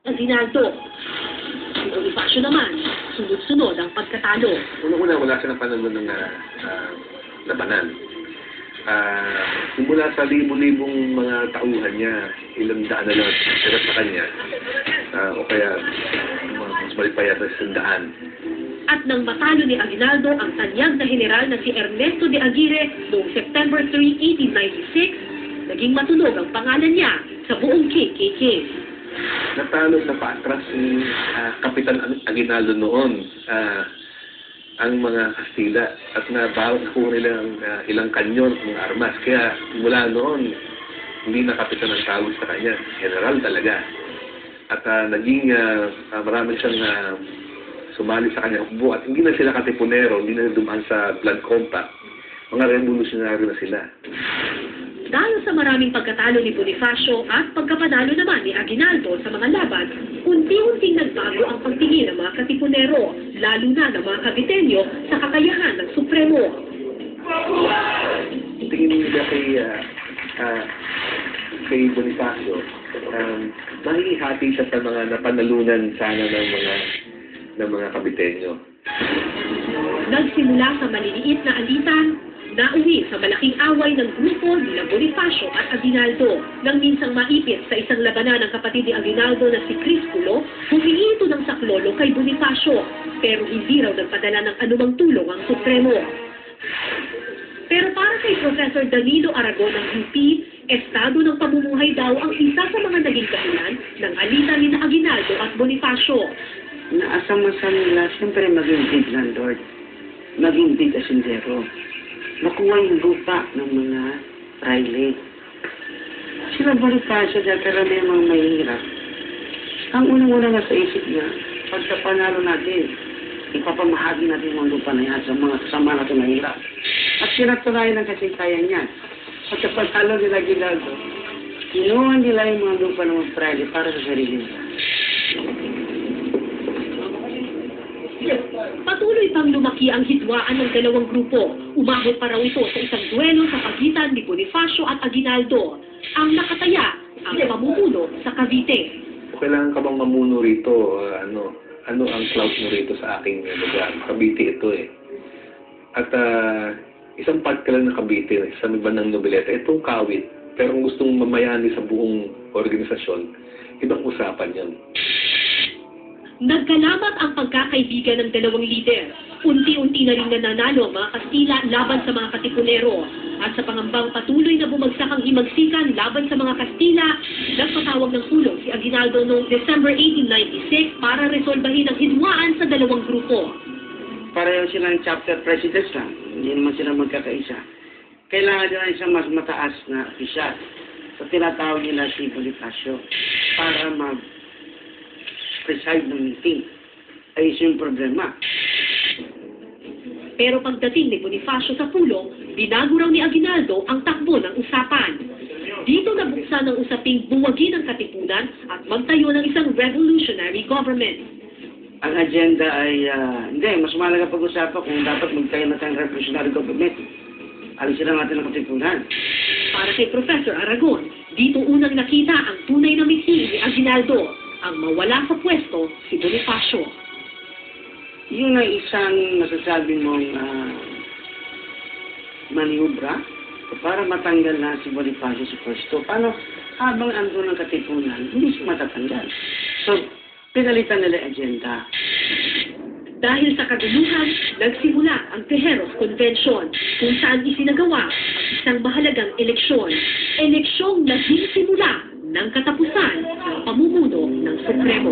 Aguinaldo. Si Bonifacio naman, sunod-sunod ang pagkatalo. Una-una, wala siya ng panahon ng labanan. Simula sa libo-libong mga tauhan niya, ilang daan na lang sila sa kanya. O kaya, mas malipaya sa 100. At nang matalo ni Aguinaldo ang tanyag na general na si Ernesto de Aguirre noong September 3, 1896, naging matunog ang pangalan niya sa buong KKK. Natalo na patras si Kapitan Aguinaldo noon ang mga Kastila at nabawas ko nila ang ilang kanyon, mga armas. Kaya mula noon, hindi na kapitan ang tawag sa kanya. General talaga. At naging marami siyang sumali sa kanyang hukbo at hindi na sila katipunero, hindi na dumaan sa blood compact. Mga revolusyonaryo na sila. Dahil sa maraming pagkatalo ni Bonifacio at pagkapanalo naman ni Aguinaldo sa mga laban, unti-unting nagbago ang pagtingin ng mga katipunero, lalo na ng mga Caviteño sa kakayahan ng Supremo. Tingin nila kay Bonifacio, mahihati siya sa mga napanalunan sana ng mga Caviteño. Nagsimula sa maliliit na alitan, nauwi sa malaking away ng grupo nila Bonifacio at Aguinaldo. Nang minsang maipit sa isang labanan ng kapatid ni Aguinaldo na si Crispulo, humingi ito ng saklolo kay Bonifacio, pero hindi raw nagpadala ng anumang tulong ang Supremo. Pero para kay Professor Danilo Aragon ng UP, estado ng pamumuhay daw ang isa sa mga naging dahilan ng alitan ni Aguinaldo at Bonifacio. Naasam-asam nila, siyempre maging big landlord, maging big asindero. Nakuha yung lupa ng mga Riley. Sila Bonifacio dahil karamihan mga mahihirap. Ang unang-una nga sa isip niya, pagka panalo natin, ipapamahagi natin yung lupa na yan sa mga kasama natin mahirap. At sinatunayan ng kasikayan niya. Pagka panalo nila Aguinaldo, kinuha nila yung mga lupa ng mga Riley para sa sarili nila. Patuloy pang lumaki ang hidwaan ng dalawang grupo. Umabot pa raw ito sa isang duelo sa pagitan ni Bonifacio at Aguinaldo. Ang nakataya ang pamumuno sa Cavite. Kailangan ka bang mamuno rito? Ano ang clout mo rito sa aking lugar? Cavite ito eh. At isang part ka lang ng Cavite, sa may bandang Noveleta, itong kawit. Pero kung gustong mamayani sa buong organisasyon, ibang usapan yan. Nagkalamat ang pagkakaibigan ng dalawang lider. Unti-unti na rin nananalo ang mga Kastila laban sa mga Katipunero. At sa pangambang patuloy na bumagsak ang himagsikan laban sa mga Kastila, nagpatawag ng tulong si Aguinaldo noong December 1896 para resolbahin ang hidwaan sa dalawang grupo. Pareho silang chapter presidents lang. Hindi naman sila magkakaisa. Kailangan nila isang mas mataas na opisyal. So tinatawag nila si Bonifacio para preside ng meeting. Ay yung problema. Pero pagdating ni Bonifacio sa pulong, binago raw ni Aguinaldo ang takbo ng usapan. Dito nabuksan ang usaping buwagin ang katipunan at magtayo ng isang revolutionary government. Ang agenda ay, hindi, mas mahalaga pag-usapan kung dapat magtayo na tayong revolutionary government. Alisin lang natin ang katipunan. Para kay Professor Aragon, dito unang nakita ang tunay na misi ni Aguinaldo, ang mawala sa pwesto si Bonifacio. Yun ay isang masasabi mong maniubra para matanggal na si Bonifacio sa pwesto. Paano habang andun ang katipunan, hindi siya matatanggal. So, pinalitan nila agenda. Dahil sa kaguluhan, nagsimula ang Tejeros Convention kung saan isinagawa ang isang mahalagang eleksyon. Eleksyong naging simula ng katapusan ng pamumuno ng Supremo.